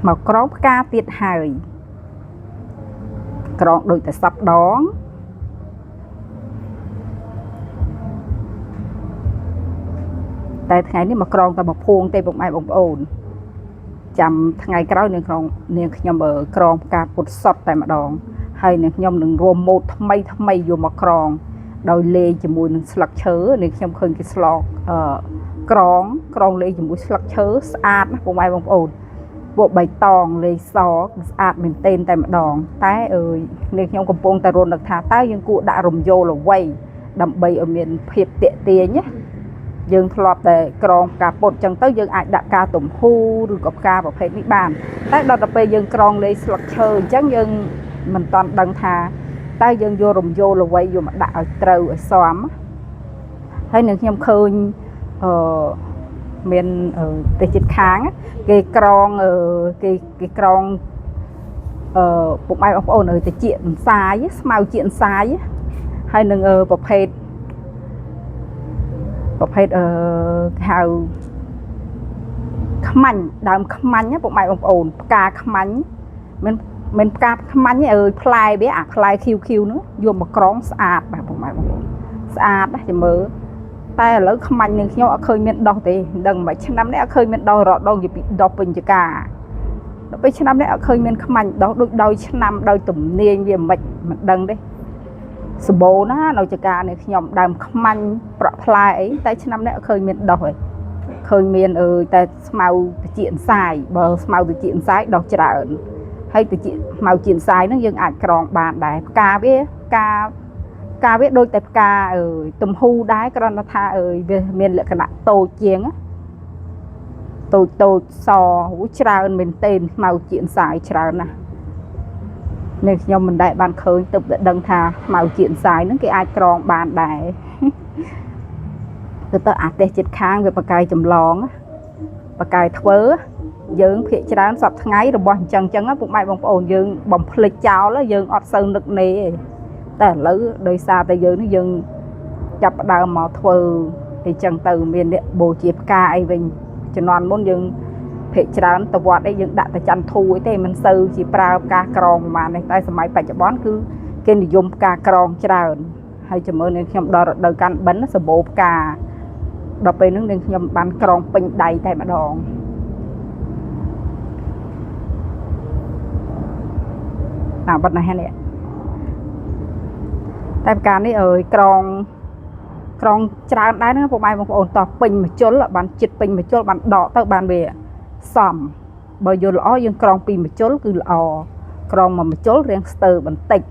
មកក្រងផ្កាទៀតហើយក្រងដូចតែសັບដងតែថ្ងៃនេះមកក្រងតែមកភួងទេពុកម៉ែបងប្អូនចាំថ្ងៃក្រោយនាងខ្ញុំក្រងផ្កាពុតសុតតែម្ដងហើយនាងខ្ញុំនឹងរួមម៉ូតថ្មីយកមកក្រងដោយលេងជាមួយនឹងស្លឹកឈើនាងខ្ញុំឃើញគេស្លកក្រងលេងជាមួយស្លឹកឈើស្អាតណាពុកម៉ែបងប្អូនពួកបៃតងលេងសស្អាតមែនទែនតែម្ដងតែនាងខ្ញុំកំពុងតែរត់នឹកថាតើយើងគួរដាក់រំយោលអ្វីដើម្បីឲ្យមានភាពទាក់ទាញណាយើងធ្លាប់តែក្រងផ្កាពុតចឹងទៅយើងអាចដាក់ការទំហូរឬក៏ផ្កាប្រភេទនេះបានតែដល់ទៅពេលយើងក្រងលេងស្លឹកឈើអញ្ចឹងយើងមិនតាន់ដឹងថាតើយើងយករំយោលអ្វីយកមកដាក់ឲ្យត្រូវឲ្យសមហើយនឹងខ្ញុំឃើញមានទៅជិតខាងគេក្រងគេក្រងពុកម៉ែបងប្អូនទៅជាអន្សាយស្មៅជាអន្សាយហើយនឹងប្រភេទគេហៅខ្មាញ់ដើមខ្មាញ់ពុកម៉ែបងប្អូនផ្កាខ្មាញ់មិនផ្កាខ្មាញ់ទេផ្លែវាអាផ្លែឃីវនោះយកមកក្រងស្អាតបាទពុកម៉ែបងប្អូនស្អាតណាស់ចាំមើលតែឥឡូវខ្មាញ់នឹងខ្ញុំអត់ឃើញមានដុះទេមិនដឹងមិនឆ្នាំនេះអត់ឃើញមានដុះរដងពីដុះពេញចកាដល់ពេលឆ្នាំនេះអត់ឃើញមានខ្មាញ់ដុះដូចដោយឆ្នាំដោយទំនាញវាមិនដឹងទេសម្បូរណានៅចកានេះខ្ញុំដើមខ្មាញ់ប្រក់ផ្លែអីតែឆ្នាំនេះអត់ឃើញមានដុះទេឃើញមានតែស្មៅតិចអន្សាយបើស្មៅតិចអន្សាយដុះច្រើនហើយតិចស្មៅជាអន្សាយហ្នឹងយើងអាចក្រងបានដែរផ្កាវាដូចតែផ្កាទំហូរដែរគ្រាន់តែថាវាមានលក្ខណៈតូចជាងតូចសច្រើនមែនទែនស្មៅជាអន្សាយច្រើនណាស់នេះខ្ញុំមិនដែលបានឃើញទើបតែដឹងថាស្មៅជាអន្សាយហ្នឹងគេអាចក្រងបានដែរទៅអាទេសចិត្តខាងវាបកាយចម្លងបកាយធ្វើយើងភាកច្រើនសពថ្ងៃរបស់អញ្ចឹងពុកម៉ែបងប្អូនយើងបំភ្លេចចោលយើងអត់សូវនឹកនេទេតែឥឡូវដោយសារតែយើងចាប់ផ្ដើមមកធ្វើអីចឹងទៅមានអ្នកបូជាផ្កាអីវិញជំនាន់មុនយើងភាកច្រើនទៅវត្តអីយើងដាក់តែច័ន្ទធូរអីទេមិនសូវជាប្រើផ្កាក្រងប្រហែលនេះតែសម័យបច្ចុប្បន្នគឺគេនិយមផ្កាក្រងច្រើនហើយចាំមើលនេះខ្ញុំដល់រដូវកាន់បិណ្ឌសម្បូរផ្កាដល់ពេលហ្នឹងនឹងខ្ញុំបានក្រងពេញដៃតែម្ដងបាត់ណាស់នេះតែផ្កានេះក្រងច្រើនដែរណាពុកម៉ែបងប្អូនតោះពេញមួយជុលបានចិត្តពេញមួយជុលបានដកទៅបានវាសមបើយល់ល្អយើងក្រងពីមួយជុលគឺល្អក្រងមួយជុលរៀងស្ទើបន្តិច